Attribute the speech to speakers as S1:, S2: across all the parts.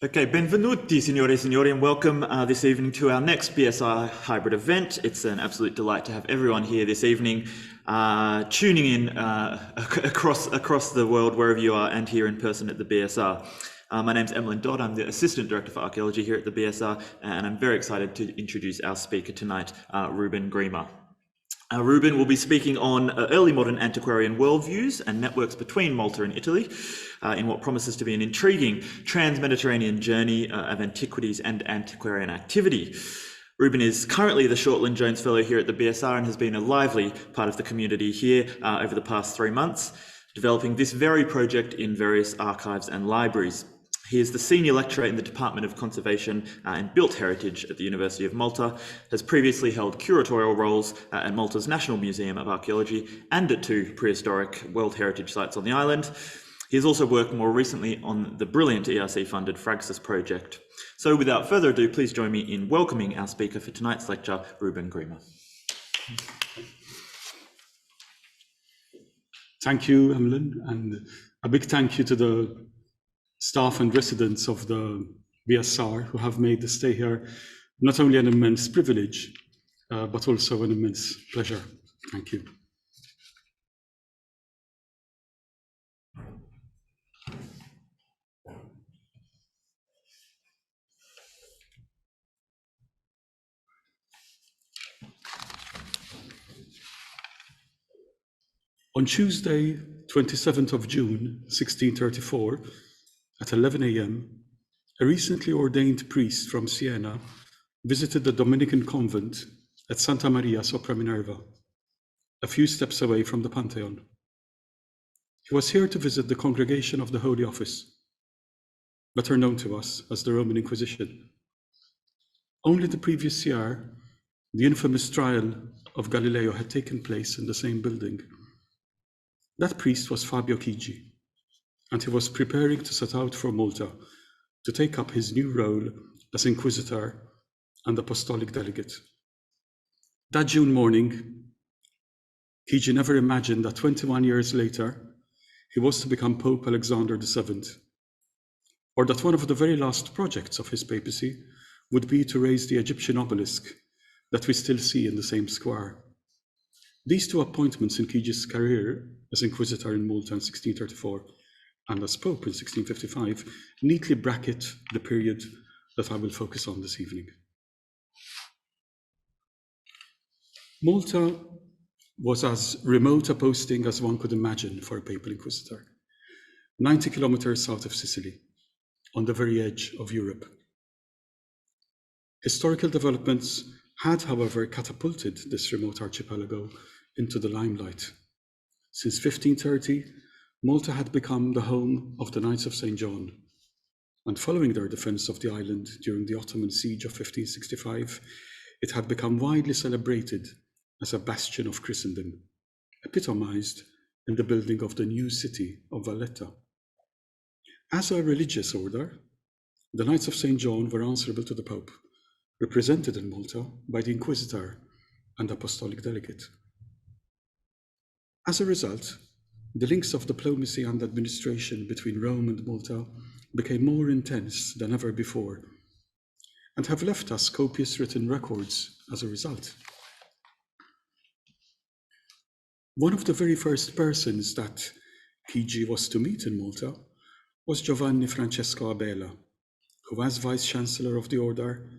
S1: Okay, benvenuti signore e signori, and welcome this evening to our next BSR hybrid event. It's an absolute delight to have everyone here this evening, tuning in across the world, wherever you are, and here in person at the BSR. My name's Emlyn Dodd. I'm the Assistant Director for Archaeology here at the BSR, and I'm very excited to introduce our speaker tonight, Reuben Grima. Reuben will be speaking on early modern antiquarian worldviews and networks between Malta and Italy in what promises to be an intriguing trans-Mediterranean journey of antiquities and antiquarian activity. Reuben is currently the Shortland Jones Fellow here at the BSR and has been a lively part of the community here over the past 3 months, developing this very project in various archives and libraries. He is the Senior Lecturer in the Department of Conservation and Built Heritage at the University of Malta, has previously held curatorial roles at Malta's National Museum of Archaeology and at 2 prehistoric World Heritage sites on the island. He has also worked more recently on the brilliant ERC-funded Fraxis project. So without further ado, please join me in welcoming our speaker for tonight's lecture, Reuben Grima.
S2: Thank you, Emlyn, and a big thank you to the staff and residents of the BSR who have made the stay here not only an immense privilege, but also an immense pleasure. Thank you. On Tuesday, 27th of June, 1634, at 11 a.m., a recently ordained priest from Siena visited the Dominican convent at Santa Maria sopra Minerva, a few steps away from the Pantheon. He was here to visit the Congregation of the Holy Office, better known to us as the Roman Inquisition. Only the previous year, the infamous trial of Galileo had taken place in the same building. That priest was Fabio Chigi, and he was preparing to set out for Malta to take up his new role as inquisitor and apostolic delegate. That June morning, Chigi never imagined that 21 years later, he was to become Pope Alexander VII, or that one of the very last projects of his papacy would be to raise the Egyptian obelisk that we still see in the same square. These 2 appointments in Chigi's career as inquisitor in Malta in 1634 and as Pope in 1655 neatly bracket the period that I will focus on this evening. Malta was as remote a posting as one could imagine for a papal inquisitor, 90 kilometers south of Sicily, on the very edge of Europe. Historical developments had, however, catapulted this remote archipelago into the limelight. Since 1530, Malta had become the home of the Knights of St. John, and following their defense of the island during the Ottoman siege of 1565, it had become widely celebrated as a bastion of Christendom, epitomized in the building of the new city of Valletta. As a religious order, the Knights of St. John were answerable to the Pope, represented in Malta by the Inquisitor and Apostolic Delegate. As a result, the links of diplomacy and administration between Rome and Malta became more intense than ever before, and have left us copious written records as a result. One of the very first persons that Chigi was to meet in Malta was Giovanni Francesco Abella, who, as Vice-Chancellor of the Order,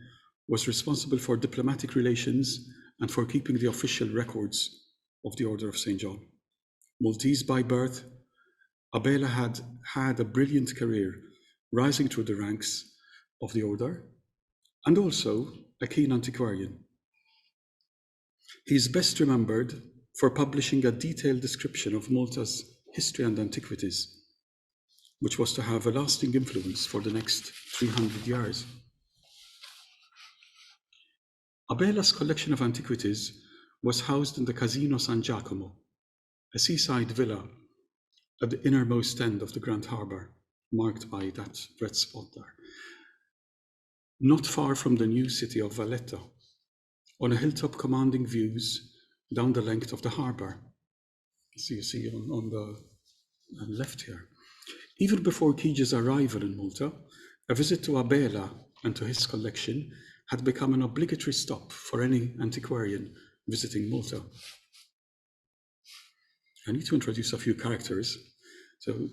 S2: was responsible for diplomatic relations and for keeping the official records of the Order of St. John. Maltese by birth, Abella had had a brilliant career, rising through the ranks of the order, and also a keen antiquarian. He is best remembered for publishing a detailed description of Malta's history and antiquities, which was to have a lasting influence for the next 300 years. Abella's collection of antiquities was housed in the Casino San Giacomo, a seaside villa at the innermost end of the Grand Harbour, marked by that red spot there, not far from the new city of Valletta, on a hilltop commanding views down the length of the harbour. So you see on the left here. Even before Chigi's arrival in Malta, a visit to Abella and to his collection had become an obligatory stop for any antiquarian visiting Malta. I need to introduce a few characters. So,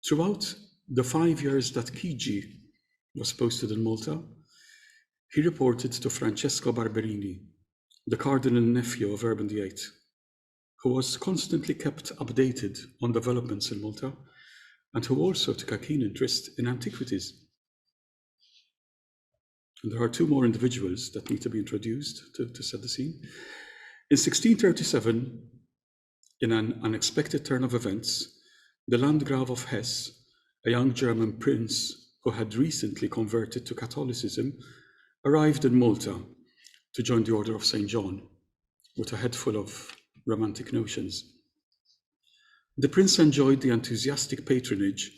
S2: throughout the 5 years that Chigi was posted in Malta, he reported to Francesco Barbarini, the cardinal nephew of Reuben VIII, who was constantly kept updated on developments in Malta, and who also took a keen interest in antiquities. And there are two more individuals that need to be introduced to set the scene. In 1637, in an unexpected turn of events, the Landgrave of Hesse, a young German prince who had recently converted to Catholicism, arrived in Malta to join the Order of St. John with a head full of romantic notions. The prince enjoyed the enthusiastic patronage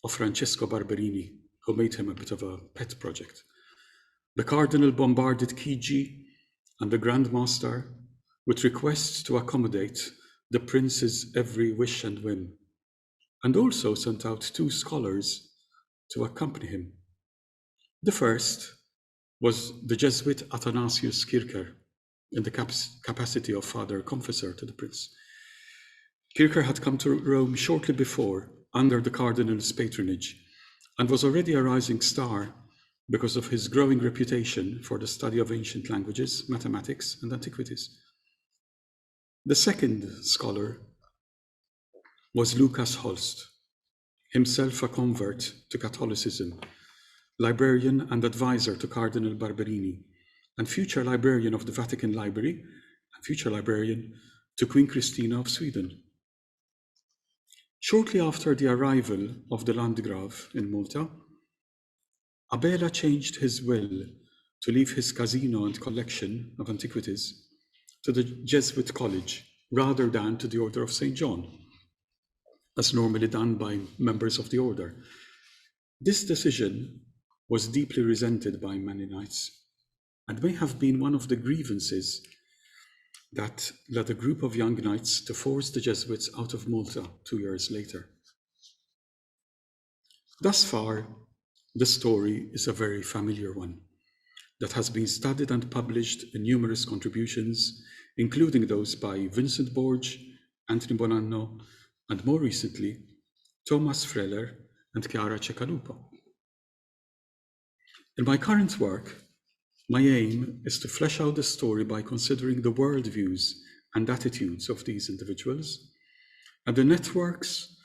S2: of Francesco Barbarini, who made him a bit of a pet project. The cardinal bombarded Chigi and the Grand Master with requests to accommodate the prince's every wish and whim, and also sent out two scholars to accompany him. The first was the Jesuit Athanasius Kircher, in the capacity of father confessor to the prince. Kircher had come to Rome shortly before, under the cardinal's patronage, and was already a rising star because of his growing reputation for the study of ancient languages, mathematics, and antiquities. The second scholar was Lucas Holst, himself a convert to Catholicism, librarian and advisor to Cardinal Barberini, and future librarian of the Vatican Library, and future librarian to Queen Christina of Sweden. Shortly after the arrival of the Landgrave in Malta, Abella changed his will to leave his casino and collection of antiquities to the Jesuit College rather than to the Order of St. John, as normally done by members of the order. This decision was deeply resented by many knights and may have been one of the grievances that led a group of young knights to force the Jesuits out of Malta 2 years later. Thus far, the story is a very familiar one that has been studied and published in numerous contributions, including those by Vincent Borge, Anthony Bonanno, and more recently, Thomas Freller and Chiara Ceccalupo. In my current work, my aim is to flesh out the story by considering the worldviews and attitudes of these individuals and the networks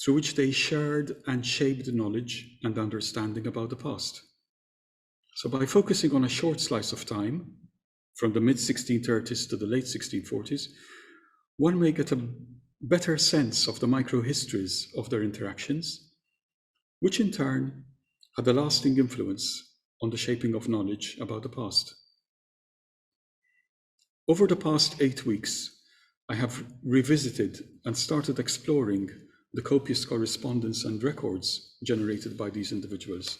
S2: through which they shared and shaped knowledge and understanding about the past. So by focusing on a short slice of time, from the mid-1630s to the late 1640s, one may get a better sense of the micro-histories of their interactions, which in turn had a lasting influence on the shaping of knowledge about the past. Over the past 8 weeks, I have revisited and started exploring the copious correspondence and records generated by these individuals,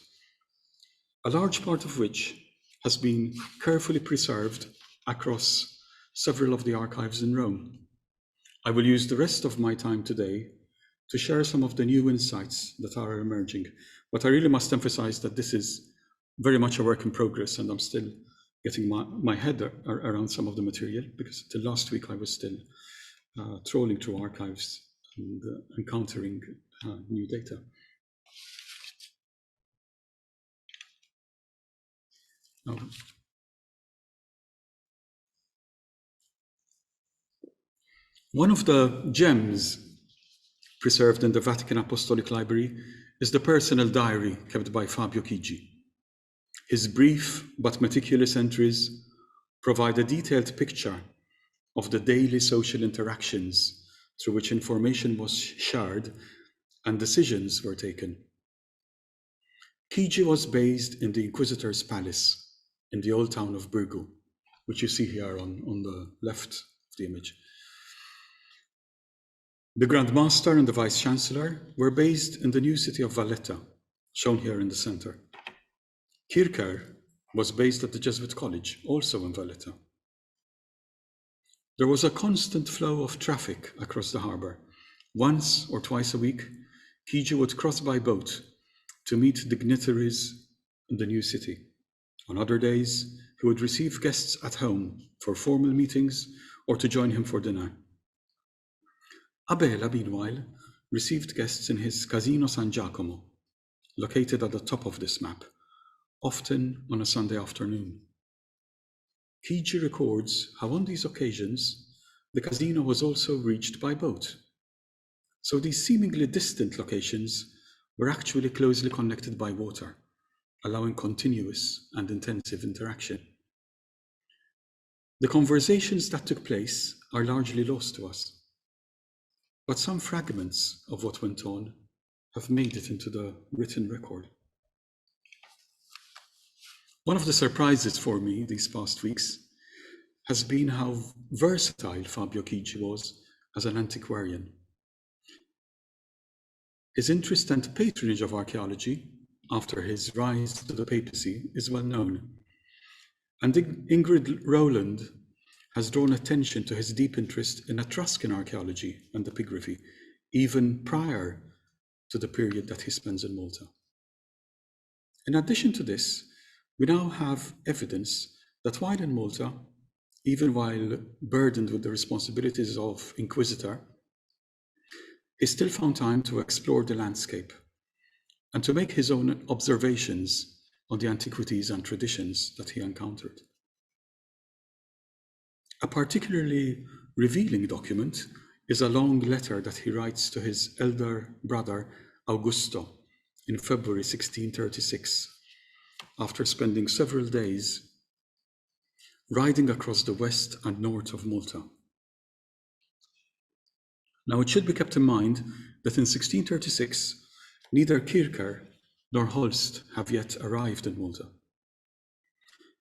S2: a large part of which has been carefully preserved across several of the archives in Rome. I will use the rest of my time today to share some of the new insights that are emerging, but I really must emphasize that this is very much a work in progress, and I'm still getting my head around some of the material, because till last week I was still trawling through archives and encountering new data. Now, one of the gems preserved in the Vatican Apostolic Library is the personal diary kept by Fabio Chigi. His brief but meticulous entries provide a detailed picture of the daily social interactions through which information was shared and decisions were taken. Chigi was based in the Inquisitor's Palace in the old town of Burgo, which you see here on the left of the image. The Grand Master and the Vice Chancellor were based in the new city of Valletta, shown here in the center. Kircher was based at the Jesuit College, also in Valletta. There was a constant flow of traffic across the harbor. Once or twice a week, Chigi would cross by boat to meet dignitaries in the new city. On other days, he would receive guests at home for formal meetings or to join him for dinner. Abella, meanwhile, received guests in his Casino San Giacomo, located at the top of this map, often on a Sunday afternoon. Chigi records how on these occasions, the casino was also reached by boat. So these seemingly distant locations were actually closely connected by water, allowing continuous and intensive interaction. The conversations that took place are largely lost to us, but some fragments of what went on have made it into the written record. One of the surprises for me these past weeks has been how versatile Fabio Chigi was as an antiquarian. His interest and patronage of archaeology after his rise to the papacy is well known, and Ingrid Rowland has drawn attention to his deep interest in Etruscan archaeology and epigraphy, even prior to the period that he spends in Malta. In addition to this, we now have evidence that while in Malta, even while burdened with the responsibilities of inquisitor, he still found time to explore the landscape and to make his own observations on the antiquities and traditions that he encountered. A particularly revealing document is a long letter that he writes to his elder brother Augusto in February 1636, after spending several days riding across the west and north of Malta. Now, it should be kept in mind that in 1636, neither Kircher nor Holst have yet arrived in Malta.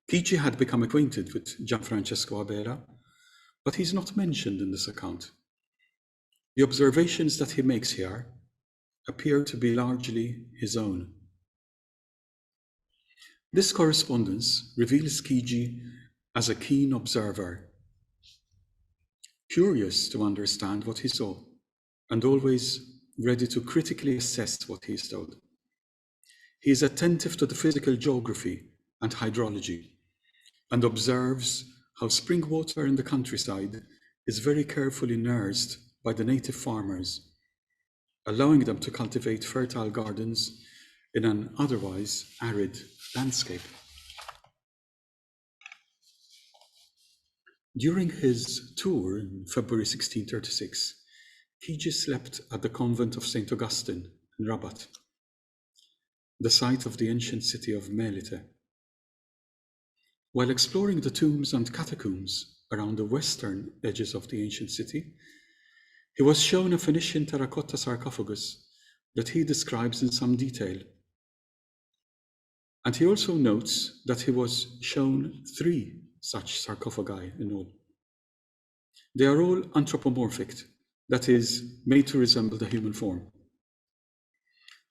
S2: Chigi had become acquainted with Gianfrancesco Abella, but he's not mentioned in this account. The observations that he makes here appear to be largely his own. This correspondence reveals Chigi as a keen observer, curious to understand what he saw, and always ready to critically assess what he is told. He is attentive to the physical geography and hydrology, and observes how spring water in the countryside is very carefully nursed by the native farmers, allowing them to cultivate fertile gardens in an otherwise arid landscape. During his tour in February 1636, Chigi slept at the convent of St. Augustine in Rabat, the site of the ancient city of Melite. While exploring the tombs and catacombs around the western edges of the ancient city, he was shown a Phoenician terracotta sarcophagus that he describes in some detail. And he also notes that he was shown 3 such sarcophagi in all. They are all anthropomorphic, that is, made to resemble the human form.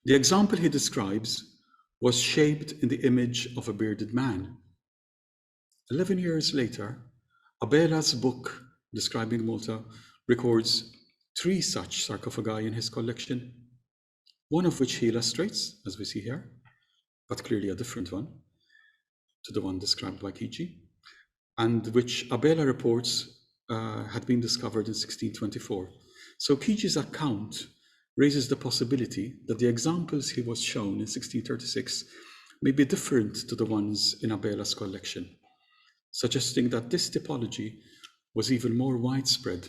S2: The example he describes was shaped in the image of a bearded man. 11 years later, Abella's book describing Malta records 3 such sarcophagi in his collection, one of which he illustrates, as we see here, but clearly a different one to the one described by Chigi, and which Abella reports had been discovered in 1624. So Chigi's account raises the possibility that the examples he was shown in 1636 may be different to the ones in Abella's collection, suggesting that this typology was even more widespread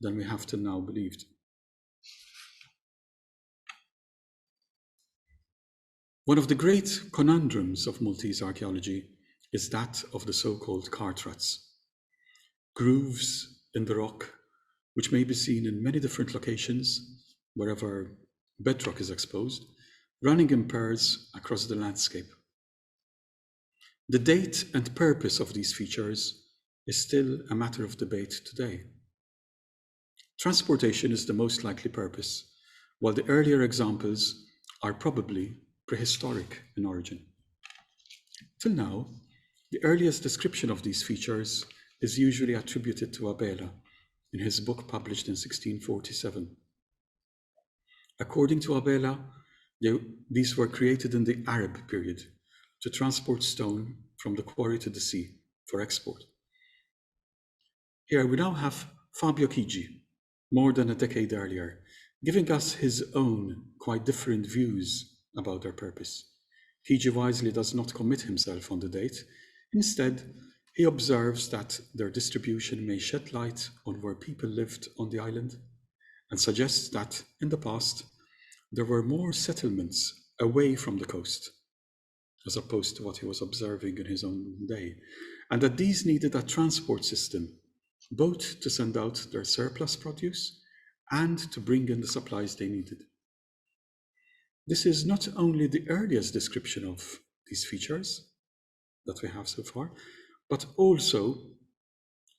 S2: than we have till now believed. One of the great conundrums of Maltese archaeology is that of the so-called Carthrats, grooves in the rock which may be seen in many different locations wherever bedrock is exposed, running in pairs across the landscape. The date and purpose of these features is still a matter of debate today. Transportation is the most likely purpose, while the earlier examples are probably prehistoric in origin. Till now, the earliest description of these features is usually attributed to Abella in his book published in 1647. According to Abella, These were created in the Arab period to transport stone from the quarry to the sea for export. Here we now have Fabio Chigi, more than a decade earlier, giving us his own quite different views about their purpose. Chigi wisely does not commit himself on the date. Instead, he observes that their distribution may shed light on where people lived on the island and suggests that in the past there were more settlements away from the coast as opposed to what he was observing in his own day, and that these needed a transport system both to send out their surplus produce and to bring in the supplies they needed. This is not only the earliest description of these features that we have so far, but also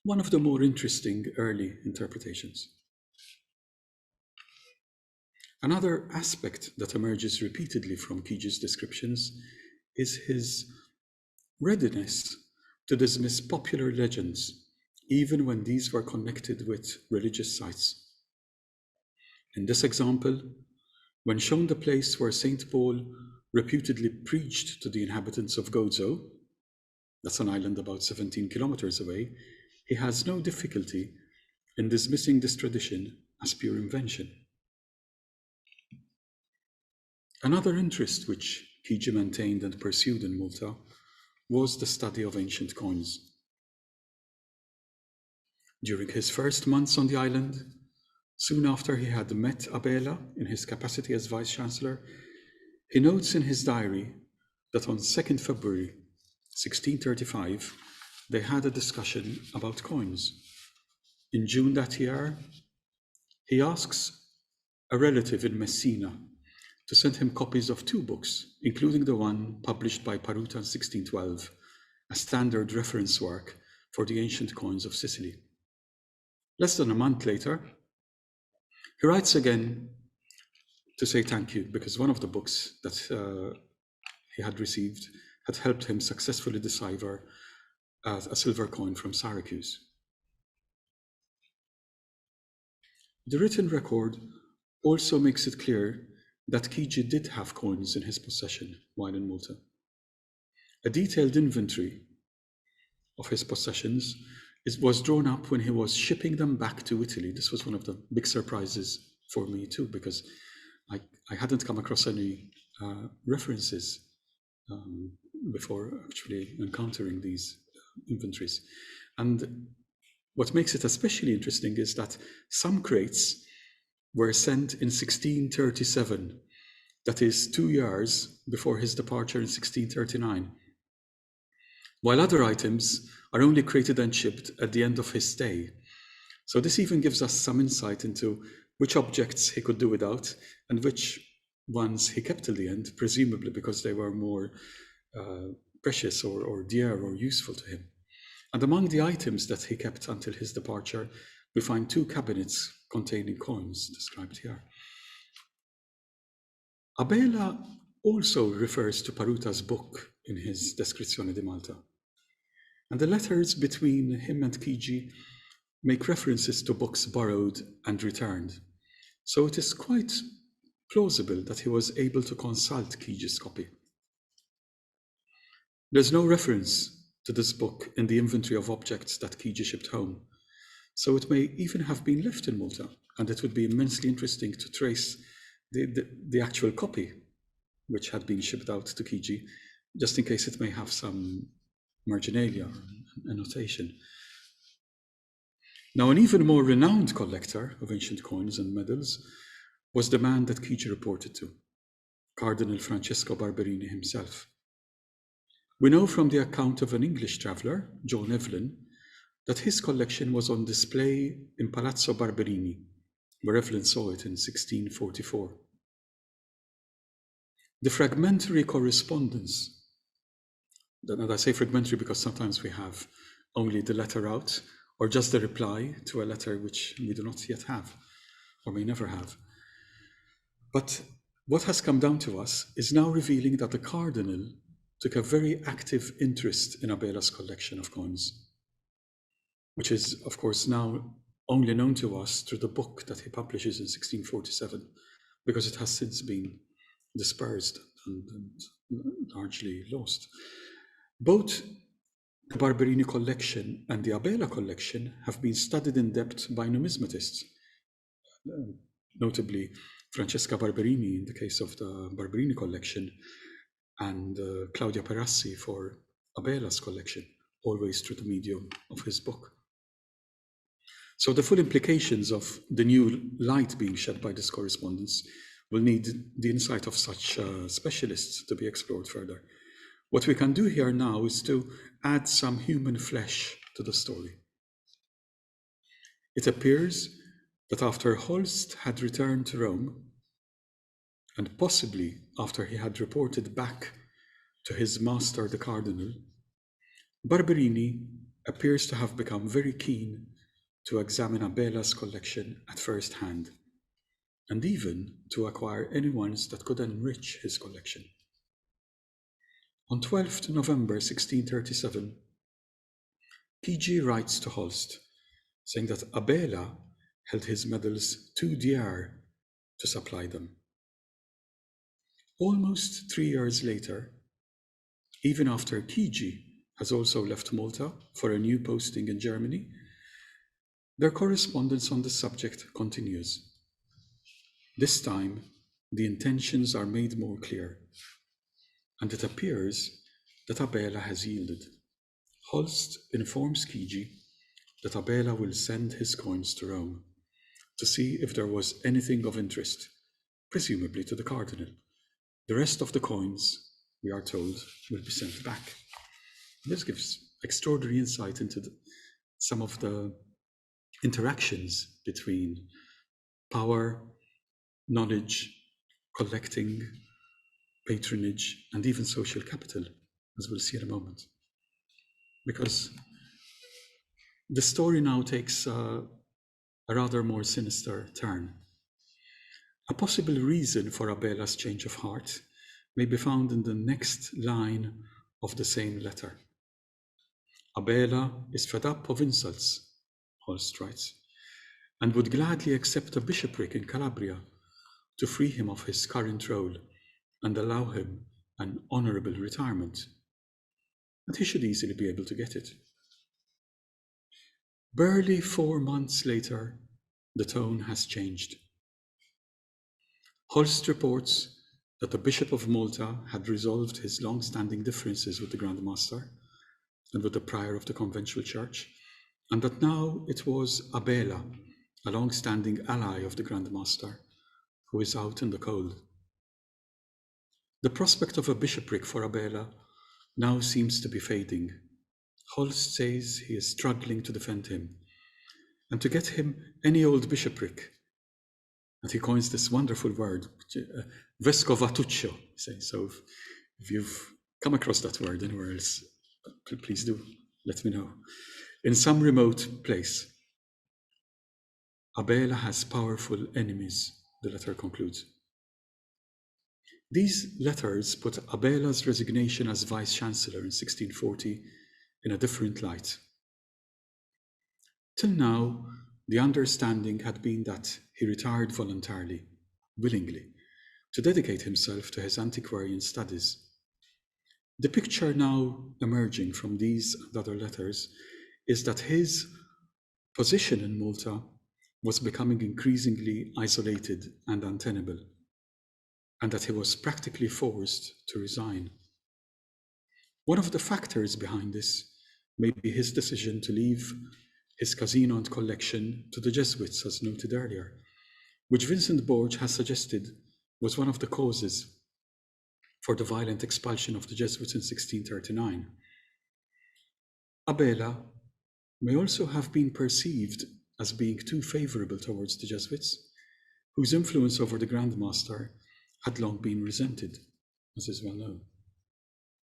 S2: one of the more interesting early interpretations. Another aspect that emerges repeatedly from Chigi's descriptions is his readiness to dismiss popular legends, even when these were connected with religious sites. In this example, when shown the place where St. Paul reputedly preached to the inhabitants of Gozo, that's an island about 17 kilometers away, he has no difficulty in dismissing this tradition as pure invention. Another interest which Chigi maintained and pursued in Malta was the study of ancient coins. During his first months on the island, soon after he had met Abella in his capacity as Vice-Chancellor, he notes in his diary that on 2nd February 1635, they had a discussion about coins. In June that year, he asks a relative in Messina to send him copies of 2 books, including the one published by Paruta in 1612, a standard reference work for the ancient coins of Sicily. Less than a month later, he writes again to say thank you, because one of the books that he had received had helped him successfully decipher a silver coin from Syracuse. The written record also makes it clear that Chigi did have coins in his possession while in Malta. A detailed inventory of his possessions was drawn up when he was shipping them back to Italy. This was one of the big surprises for me too, because I hadn't come across any references before actually encountering these inventories. And what makes it especially interesting is that some crates were sent in 1637, that is 2 years before his departure in 1639, while other items are only crated and shipped at the end of his stay. So this even gives us some insight into which objects he could do without and which ones he kept till the end, presumably because they were more precious or dear or useful to him. And among the items that he kept until his departure, we find 2 cabinets containing coins described here. Abella also refers to Paruta's book in his Descrizione di Malta. And the letters between him and Chigi make references to books borrowed and returned. So it is quite plausible that he was able to consult Chigi's copy. There's no reference to this book in the inventory of objects that Chigi shipped home. So it may even have been left in Malta, and it would be immensely interesting to trace the actual copy which had been shipped out to Chigi, just in case it may have some marginalia or annotation. Now, an even more renowned collector of ancient coins and medals was the man that Chigi reported to, Cardinal Francesco Barbarini himself. We know from the account of an English traveller, John Evelyn, that his collection was on display in Palazzo Barberini, where Evelyn saw it in 1644. The fragmentary correspondence, and I say fragmentary because sometimes we have only the letter out, or just the reply to a letter which we do not yet have, or may never have. But what has come down to us is now revealing that the Cardinal took a very active interest in Abella's collection of coins, which is, of course, now only known to us through the book that he publishes in 1647, because it has since been dispersed and largely lost. Both the Barbarini Collection and the Abella Collection have been studied in depth by numismatists, notably Francesca Barbarini in the case of the Barbarini Collection, and Claudia Perassi for Abella's collection, always through the medium of his book. So the full implications of the new light being shed by this correspondence will need the insight of such specialists to be explored further. What we can do here now is to add some human flesh to the story. It appears that after Holst had returned to Rome, and possibly after he had reported back to his master the cardinal, Barbarini appears to have become very keen to examine Abella's collection at first hand, and even to acquire any ones that could enrich his collection. On 12th November 1637, P.G. writes to Holst, saying that Abella held his medals too dear to supply them. Almost 3 years later, even after P.G. has also left Malta for a new posting in Germany, their correspondence on the subject continues. This time, the intentions are made more clear, and it appears that Abella has yielded. Holst informs Chigi that Abella will send his coins to Rome to see if there was anything of interest, presumably to the cardinal. The rest of the coins, we are told, will be sent back. This gives extraordinary insight into some of the interactions between power, knowledge, collecting, patronage, and even social capital, as we'll see in a moment. Because the story now takes a rather more sinister turn. A possible reason for Abella's change of heart may be found in the next line of the same letter. Abella is fed up of insults, Holst writes, and would gladly accept a bishopric in Calabria to free him of his current role and allow him an honorable retirement. And he should easily be able to get it. Barely 4 months later, the tone has changed. Holst reports that the Bishop of Malta had resolved his long-standing differences with the Grand Master and with the prior of the conventual church, and that now it was Abella, a long-standing ally of the Grand Master, who is out in the cold. The prospect of a bishopric for Abella now seems to be fading. Holst says he is struggling to defend him and to get him any old bishopric. And he coins this wonderful word, vescovatuccio. So if you've come across that word anywhere else, please do let me know. In some remote place, Abella has powerful enemies, the letter concludes. These letters put Abella's resignation as vice-chancellor in 1640 in a different light. Till now, the understanding had been that he retired voluntarily, willingly, to dedicate himself to his antiquarian studies. The picture now emerging from these and other letters is that his position in Malta was becoming increasingly isolated and untenable, and that he was practically forced to resign. One of the factors behind this may be his decision to leave his casino and collection to the Jesuits, as noted earlier, which Vincent Borge has suggested was one of the causes for the violent expulsion of the Jesuits in 1639. Abella may also have been perceived as being too favorable towards the Jesuits, whose influence over the Grand Master had long been resented, as is well known.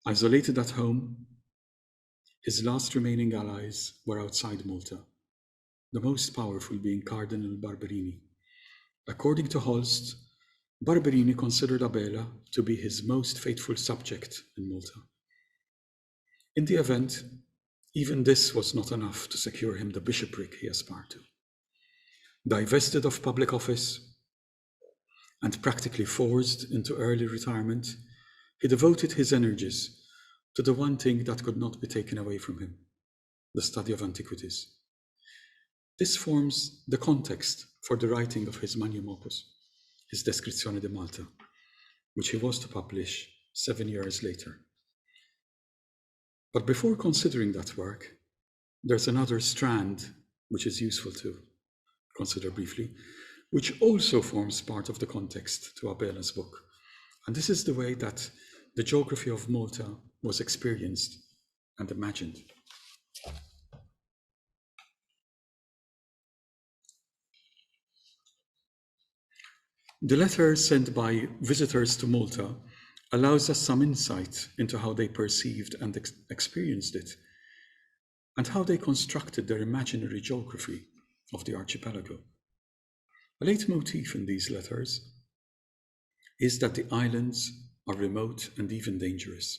S2: Isolated at home, his last remaining allies were outside Malta, the most powerful being Cardinal Barbarini. According to Holst, Barbarini considered Abella to be his most faithful subject in Malta. In the event, even this was not enough to secure him the bishopric he aspired to. Divested of public office, and practically forced into early retirement, he devoted his energies to the one thing that could not be taken away from him, the study of antiquities. This forms the context for the writing of his magnum opus, his Descrizione di Malta, which he was to publish 7 years later. But before considering that work, there's another strand which is useful to consider briefly, which also forms part of the context to Abella's book. And this is the way that the geography of Malta was experienced and imagined. The letter sent by visitors to Malta allows us some insight into how they perceived and experienced it, and how they constructed their imaginary geography of the archipelago. A leitmotif in these letters is that the islands are remote and even dangerous,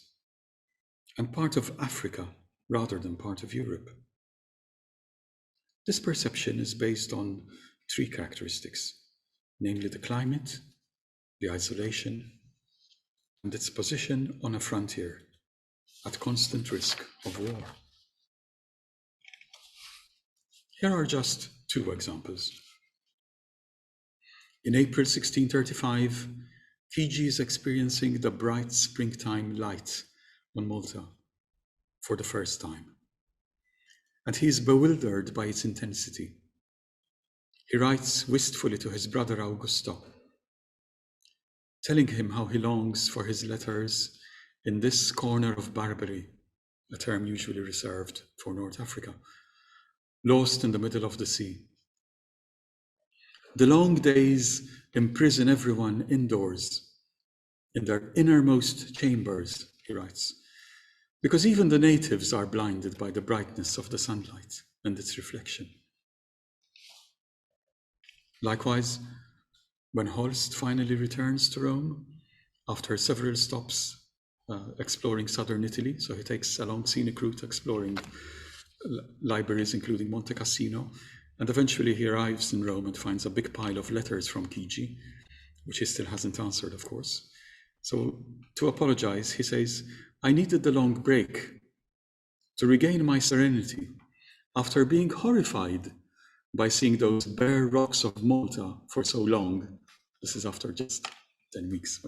S2: and part of Africa rather than part of Europe. This perception is based on three characteristics, namely the climate, the isolation, and its position on a frontier at constant risk of war. Here are just two examples. In April 1635, Fiji is experiencing the bright springtime light on Malta for the first time, and he is bewildered by its intensity. He writes wistfully to his brother Augusto, telling him how he longs for his letters in this corner of Barbary, a term usually reserved for North Africa, lost in the middle of the sea. The long days imprison everyone indoors, in their innermost chambers, he writes, because even the natives are blinded by the brightness of the sunlight and its reflection. Likewise, when Holst finally returns to Rome, after several stops exploring southern Italy, so he takes a long scenic route exploring libraries including Monte Cassino, and eventually he arrives in Rome and finds a big pile of letters from Chigi, which he still hasn't answered, of course. So to apologize, he says, I needed the long break to regain my serenity after being horrified by seeing those bare rocks of Malta for so long. This is after just 10 weeks,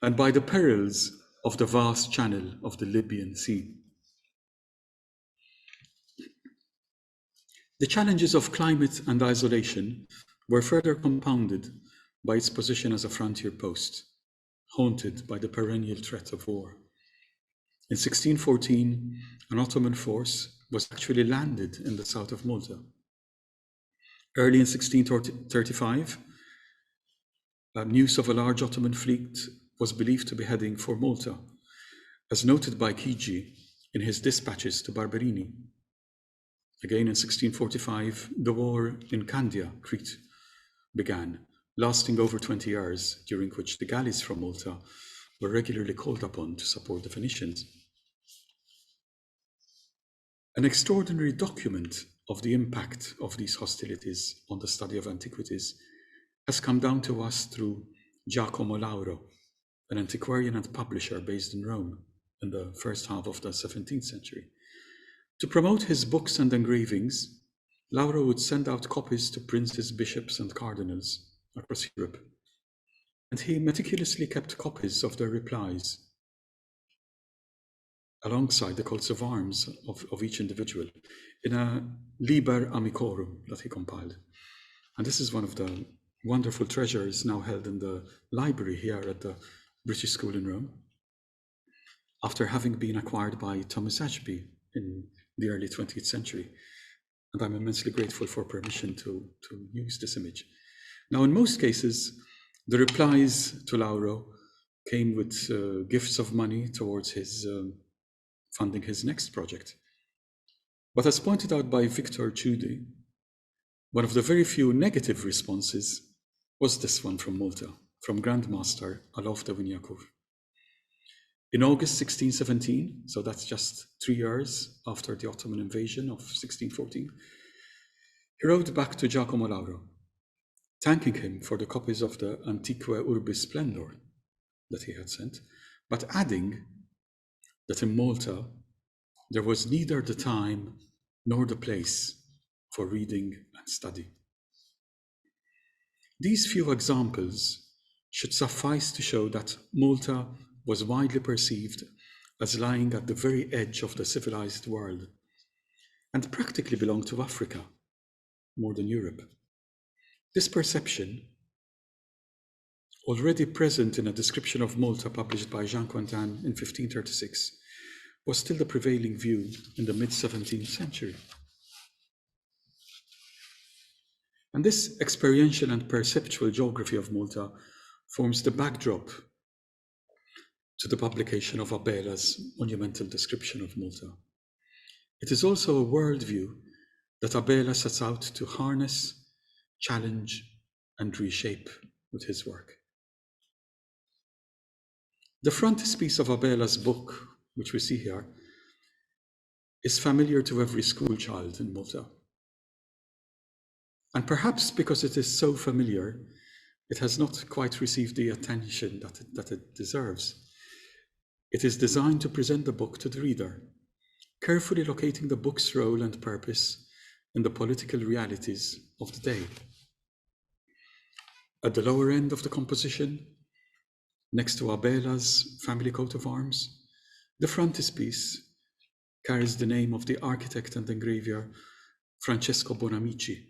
S2: and by the perils of the vast channel of the Libyan Sea. The challenges of climate and isolation were further compounded by its position as a frontier post, haunted by the perennial threat of war. In 1614, an Ottoman force was actually landed in the south of Malta. Early in 1635, news of a large Ottoman fleet was believed to be heading for Malta, as noted by Chigi in his dispatches to Barbarini. Again in 1645, the war in Candia, Crete, began, lasting over 20 years, during which the galleys from Malta were regularly called upon to support the Phoenicians. An extraordinary document of the impact of these hostilities on the study of antiquities has come down to us through Giacomo Lauro, an antiquarian and publisher based in Rome in the first half of the 17th century. To promote his books and engravings, Lauro would send out copies to princes, bishops, and cardinals across Europe, and he meticulously kept copies of their replies alongside the coats of arms of each individual in a Liber Amicorum that he compiled. And this is one of the wonderful treasures now held in the library here at the British School in Rome, after having been acquired by Thomas Ashby in the early 20th century. And I'm immensely grateful for permission to use this image. Now, in most cases, the replies to Lauro came with gifts of money towards his funding his next project. But as pointed out by Victor Ciudi, one of the very few negative responses was this one from Malta, from Grandmaster Alof de Winiakow. In August 1617, so that's just 3 years after the Ottoman invasion of 1614, he wrote back to Giacomo Lauro, thanking him for the copies of the Antiqua Urbis Splendor that he had sent, but adding that in Malta there was neither the time nor the place for reading and study. These few examples should suffice to show that Malta was widely perceived as lying at the very edge of the civilized world and practically belonged to Africa more than Europe. This perception, already present in a description of Malta published by Jean Quentin in 1536, was still the prevailing view in the mid-17th century. And this experiential and perceptual geography of Malta forms the backdrop to the publication of Abella's monumental description of Malta. It is also a worldview that Abella sets out to harness, challenge, and reshape with his work. The frontispiece of Abella's book, which we see here, is familiar to every school child in Malta. And perhaps because it is so familiar, it has not quite received the attention that it deserves. It is designed to present the book to the reader, carefully locating the book's role and purpose in the political realities of the day. At the lower end of the composition, next to Abella's family coat of arms, the frontispiece carries the name of the architect and engraver Francesco Bonamici,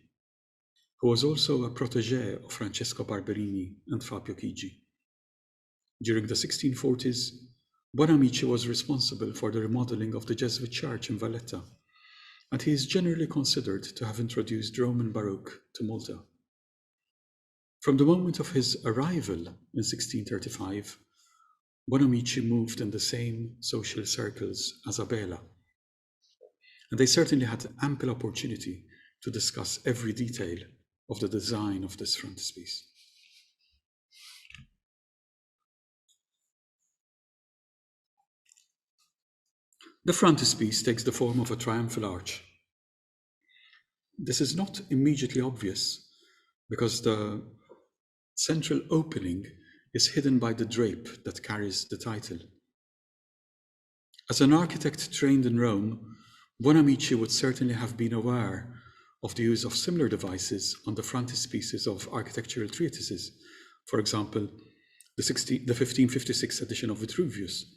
S2: who was also a protege of Francesco Barbarini and Fabio Chigi. During the 1640s, Bonamici was responsible for the remodeling of the Jesuit church in Valletta, and he is generally considered to have introduced Roman Baroque to Malta. From the moment of his arrival in 1635, Bonamici moved in the same social circles as Abella, and they certainly had ample opportunity to discuss every detail of the design of this frontispiece. The frontispiece takes the form of a triumphal arch. This is not immediately obvious because the central opening is hidden by the drape that carries the title. As an architect trained in Rome, Bonamici would certainly have been aware of the use of similar devices on the frontispieces of architectural treatises, for example, the 1556 edition of Vitruvius,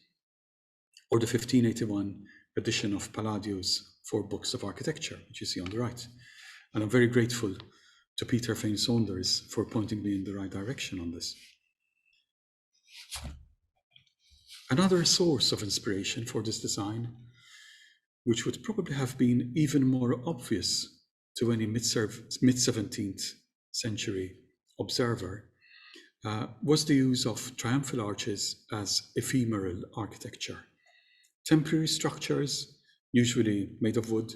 S2: or the 1581 edition of Palladio's 4 books of architecture, which you see on the right. And I'm very grateful to Peter Fane Saunders for pointing me in the right direction on this. Another source of inspiration for this design, which would probably have been even more obvious to any mid-17th century observer, was the use of triumphal arches as ephemeral architecture. Temporary structures, usually made of wood,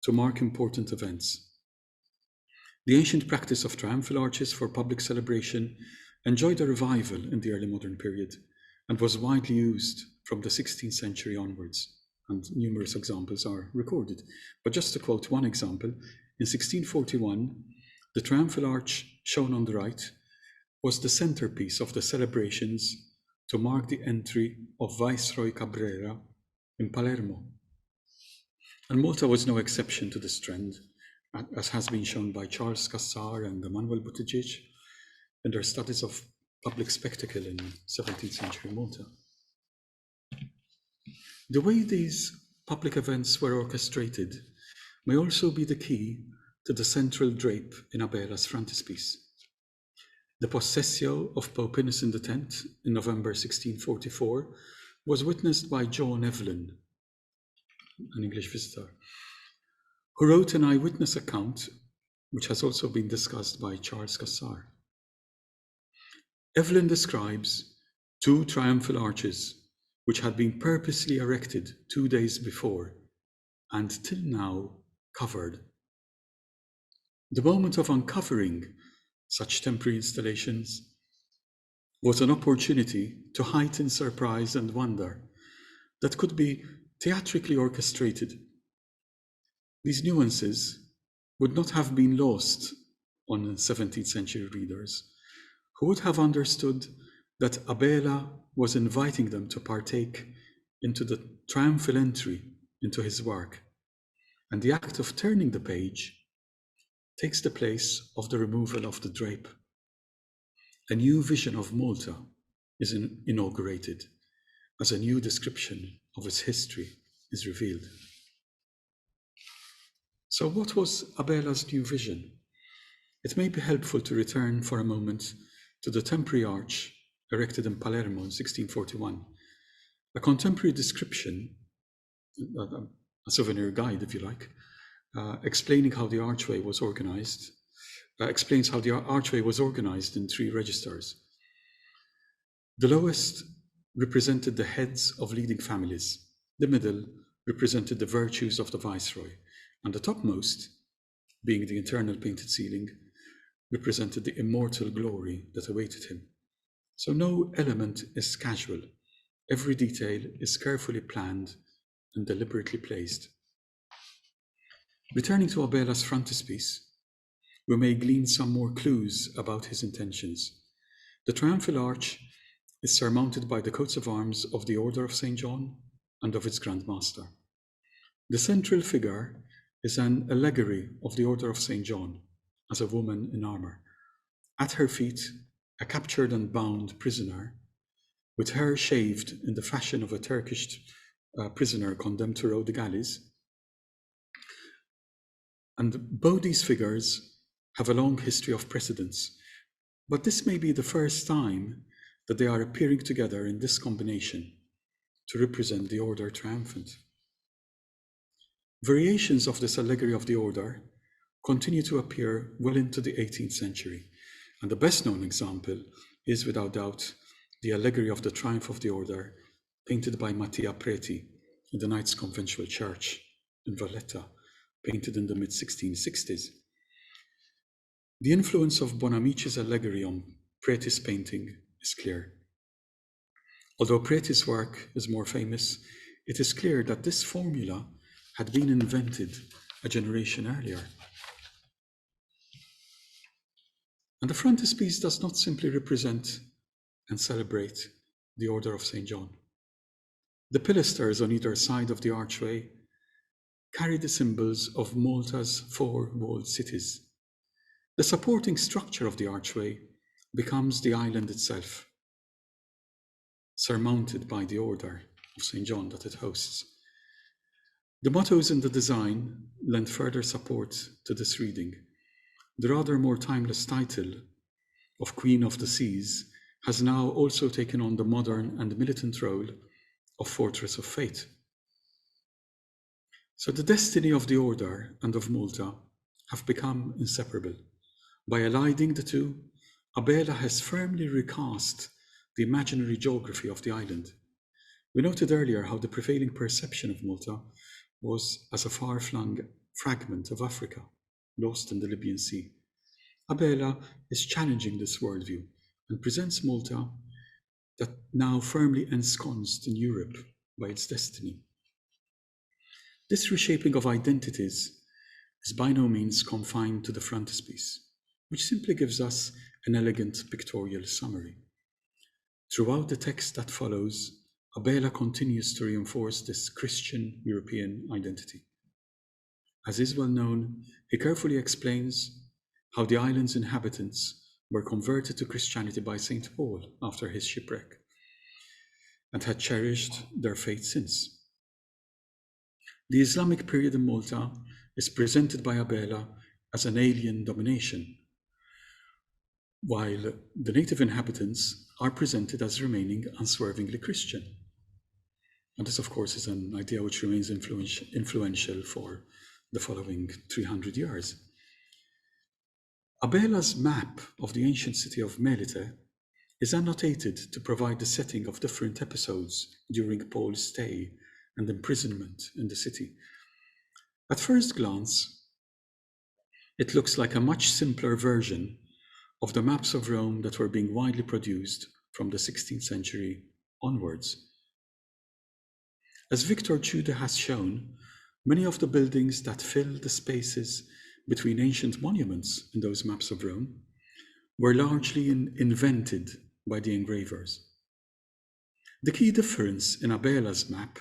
S2: to mark important events. The ancient practice of triumphal arches for public celebration enjoyed a revival in the early modern period and was widely used from the 16th century onwards, and numerous examples are recorded. But just to quote one example, in 1641, the triumphal arch shown on the right was the centerpiece of the celebrations to mark the entry of Viceroy Cabrera in Palermo. And Malta was no exception to this trend, as has been shown by Charles Cassar and Emmanuel Buttigieg in their studies of public spectacle in 17th century Malta. The way these public events were orchestrated may also be the key to the central drape in Abella's frontispiece. The possessio of Pope Innocent X in November 1644 was witnessed by John Evelyn, an English visitor, who wrote an eyewitness account, which has also been discussed by Charles Cassar. Evelyn describes 2 triumphal arches which had been purposely erected 2 days before and till now covered. The moment of uncovering such temporary installations was an opportunity to heighten surprise and wonder that could be theatrically orchestrated. These nuances would not have been lost on 17th century readers, who would have understood that Abella was inviting them to partake into the triumphal entry into his work, and the act of turning the page takes the place of the removal of the drape. A new vision of Malta is inaugurated, as a new description of its history is revealed. So what was Abella's new vision? It may be helpful to return for a moment to the temporary arch erected in Palermo in 1641. A contemporary description, a souvenir guide if you like, explaining how the archway was organized, explains how the archway was organized in 3 registers. The lowest represented the heads of leading families, the middle represented the virtues of the viceroy, and the topmost, being the internal painted ceiling, represented the immortal glory that awaited him. So no element is casual. Every detail is carefully planned and deliberately placed. Returning to Abella's frontispiece, we may glean some more clues about his intentions. The triumphal arch is surmounted by the coats of arms of the Order of St. John and of its Grand Master. The central figure is an allegory of the Order of St. John as a woman in armor. At her feet, a captured and bound prisoner, with hair shaved in the fashion of a Turkish prisoner condemned to row the galleys. And both these figures have a long history of precedence, but this may be the first time that they are appearing together in this combination to represent the order triumphant. Variations of this allegory of the order continue to appear well into the 18th century, and the best known example is without doubt the allegory of the triumph of the order painted by Mattia Preti in the Knights Conventual Church in Valletta, painted in the mid-1660s. The influence of Bonamici's allegory on Preti's painting is clear. Although Preti's work is more famous, it is clear that this formula had been invented a generation earlier. And the frontispiece does not simply represent and celebrate the Order of St. John. The pilasters on either side of the archway carry the symbols of Malta's 4 walled cities. The supporting structure of the archway becomes the island itself, surmounted by the Order of St. John that it hosts. The mottos in the design lend further support to this reading. The rather more timeless title of Queen of the Seas has now also taken on the modern and militant role of Fortress of Fate. So the destiny of the Order and of Malta have become inseparable. By aligning the two, Abella has firmly recast the imaginary geography of the island. We noted earlier how the prevailing perception of Malta was as a far-flung fragment of Africa, lost in the Libyan Sea. Abella is challenging this worldview and presents Malta that now firmly ensconced in Europe by its destiny. This reshaping of identities is by no means confined to the frontispiece, which simply gives us an elegant pictorial summary. Throughout the text that follows, Abella continues to reinforce this Christian European identity. As is well known, he carefully explains how the island's inhabitants were converted to Christianity by St. Paul after his shipwreck, and had cherished their faith since. The Islamic period in Malta is presented by Abella as an alien domination, while the native inhabitants are presented as remaining unswervingly Christian. And this, of course, is an idea which remains influential for the following 300 years. Abella's map of the ancient city of Melite is annotated to provide the setting of different episodes during Paul's stay and imprisonment in the city. At first glance, it looks like a much simpler version of the maps of Rome that were being widely produced from the 16th century onwards. As Victor Tschudi has shown, many of the buildings that fill the spaces between ancient monuments in those maps of Rome were largely invented by the engravers. The key difference in Abella's map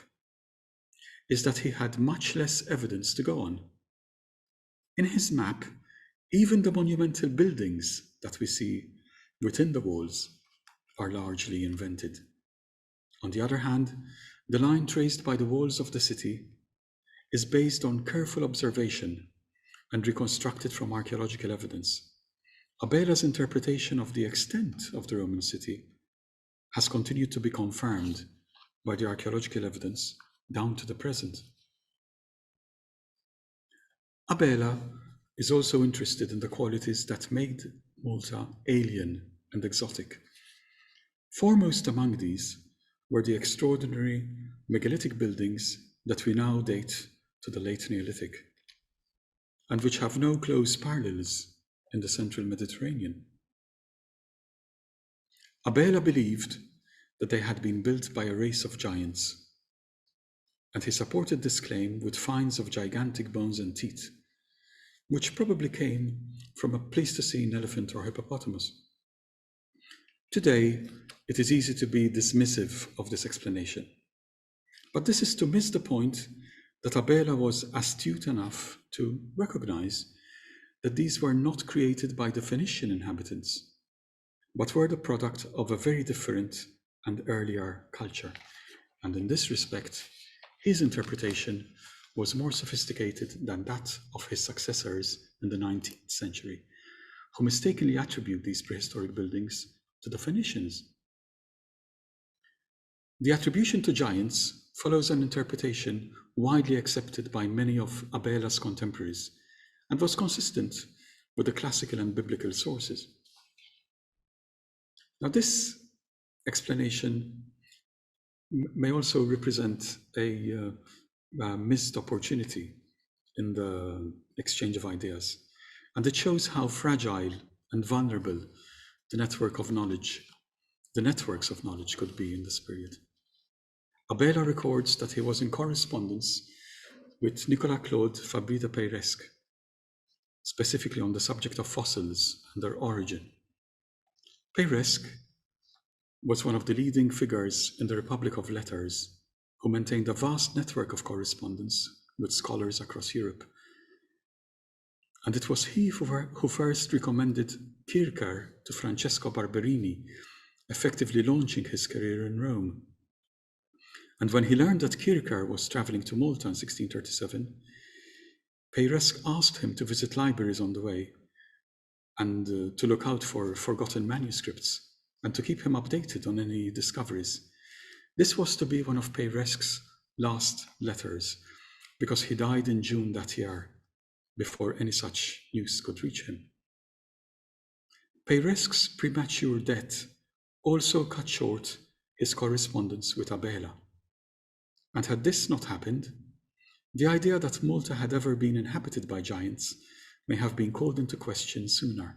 S2: is that he had much less evidence to go on. In his map, even the monumental buildings that we see within the walls are largely invented. On the other hand, the line traced by the walls of the city is based on careful observation and reconstructed from archaeological evidence. Abella's interpretation of the extent of the Roman city has continued to be confirmed by the archaeological evidence down to the present. Abella is also interested in the qualities that made Malta alien and exotic. Foremost among these were the extraordinary megalithic buildings that we now date to the late Neolithic, and which have no close parallels in the central Mediterranean. Abella believed that they had been built by a race of giants, and he supported this claim with finds of gigantic bones and teeth, which probably came from a Pleistocene elephant or hippopotamus. Today, it is easy to be dismissive of this explanation, but this is to miss the point that Abella was astute enough to recognize that these were not created by the Phoenician inhabitants, but were the product of a very different and earlier culture. And in this respect, his interpretation was more sophisticated than that of his successors in the 19th century, who mistakenly attribute these prehistoric buildings to the Phoenicians. The attribution to giants follows an interpretation widely accepted by many of Abella's contemporaries and was consistent with the classical and biblical sources. Now, this explanation may also represent a missed opportunity in the exchange of ideas, and it shows how fragile and vulnerable the networks of knowledge could be in this period. Abella records that he was in correspondence with Nicolas Claude Fabry de Peyresque, specifically on the subject of fossils and their origin. Peyresque was one of the leading figures in the Republic of Letters, who maintained a vast network of correspondence with scholars across Europe. And it was he who first recommended Kircher to Francesco Barbarini, effectively launching his career in Rome. And when he learned that Kircher was traveling to Malta in 1637, Peyresque asked him to visit libraries on the way and to look out for forgotten manuscripts and to keep him updated on any discoveries. This was to be one of Peyresque's last letters, because he died in June that year, before any such news could reach him. Peyresque's premature death also cut short his correspondence with Abella. And had this not happened, the idea that Malta had ever been inhabited by giants may have been called into question sooner.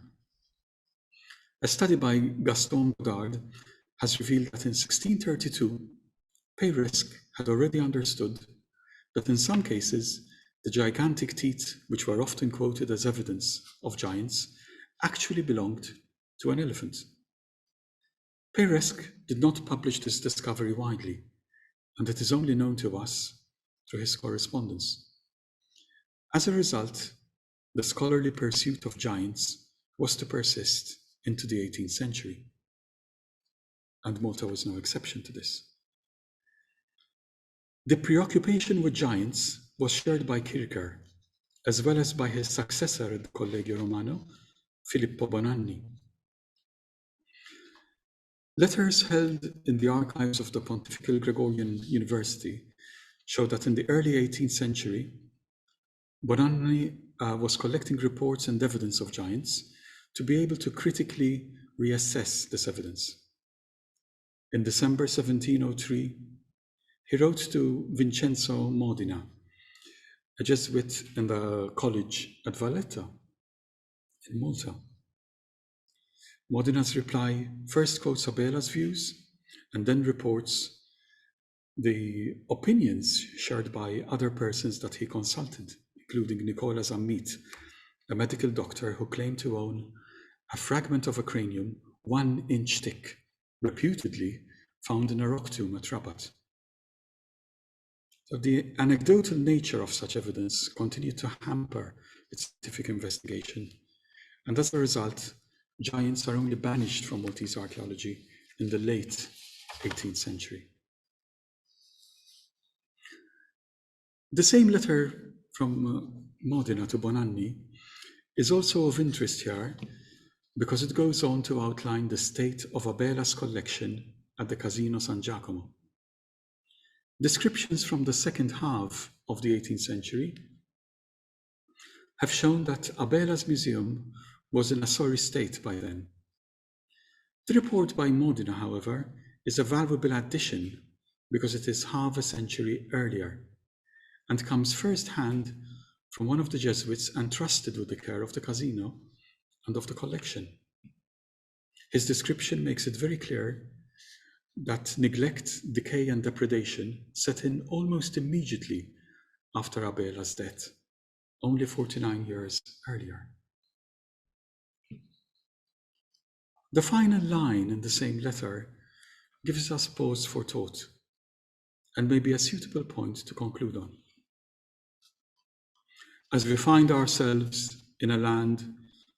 S2: A study by Gaston Godard has revealed that in 1632, Peyresque had already understood that in some cases, the gigantic teeth, which were often quoted as evidence of giants, actually belonged to an elephant. Peyresque did not publish this discovery widely, and it is only known to us through his correspondence. As a result, the scholarly pursuit of giants was to persist into the 18th century, and Malta was no exception to this. The preoccupation with giants was shared by Kircher, as well as by his successor at the Collegio Romano, Filippo Bonanni. Letters held in the archives of the Pontifical Gregorian University show that in the early 18th century, Bonanni was collecting reports and evidence of giants to be able to critically reassess this evidence. In December 1703, he wrote to Vincenzo Modena, a Jesuit in the college at Valletta in Malta. Modena's reply first quotes Abella's views and then reports the opinions shared by other persons that he consulted, including Nicola Zammit a medical doctor who claimed to own a fragment of a cranium 1 inch thick, reputedly found in a rock tomb at Rabat. So the anecdotal nature of such evidence continued to hamper its scientific investigation, and as a result, giants are only banished from Maltese archaeology in the late 18th century. The same letter from Modena to Bonanni is also of interest here because it goes on to outline the state of Abella's collection at the Casino San Giacomo. Descriptions from the second half of the 18th century have shown that Abella's museum was in a sorry state by then. The report by Modena, however, is a valuable addition because it is half a century earlier and comes first-hand from one of the Jesuits entrusted with the care of the casino and of the collection. His description makes it very clear that neglect, decay, and depredation set in almost immediately after Abella's death, only 49 years earlier. The final line in the same letter gives us pause for thought and may be a suitable point to conclude on. As we find ourselves in a land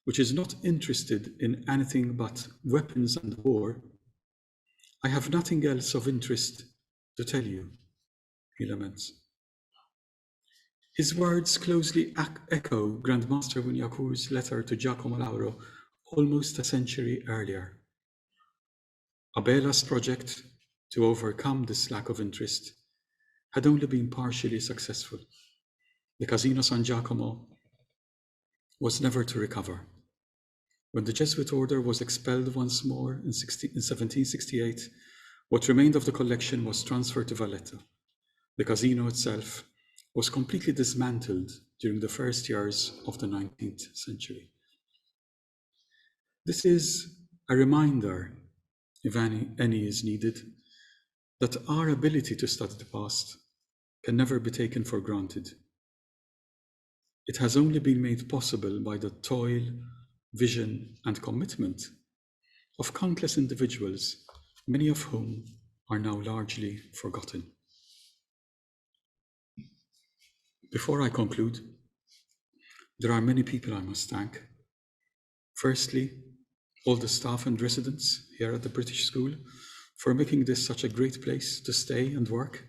S2: which is not interested in anything but weapons and war, I have nothing else of interest to tell you, he laments. His words closely echo Grandmaster Winiakur's letter to Giacomo Lauro almost a century earlier. Abella's project to overcome this lack of interest had only been partially successful. The Casino San Giacomo was never to recover. When the Jesuit order was expelled once more in 1768, what remained of the collection was transferred to Valletta. The casino itself was completely dismantled during the first years of the 19th century. This is a reminder, if any is needed, that our ability to study the past can never be taken for granted. It has only been made possible by the toil, vision, and commitment of countless individuals, many of whom are now largely forgotten. Before I conclude, there are many people I must thank. Firstly, all the staff and residents here at the British School for making this such a great place to stay and work.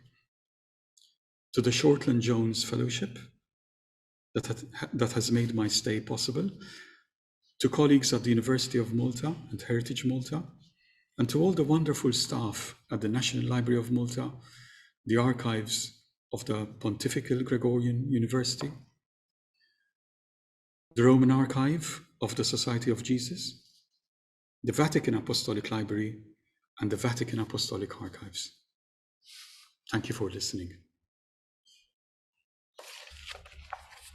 S2: To the Shortland Jones Fellowship that has made my stay possible, to colleagues at the University of Malta and Heritage Malta, and to all the wonderful staff at the National Library of Malta, the archives of the Pontifical Gregorian University, the Roman Archive of the Society of Jesus, the Vatican Apostolic Library, and the Vatican Apostolic Archives. Thank you for listening.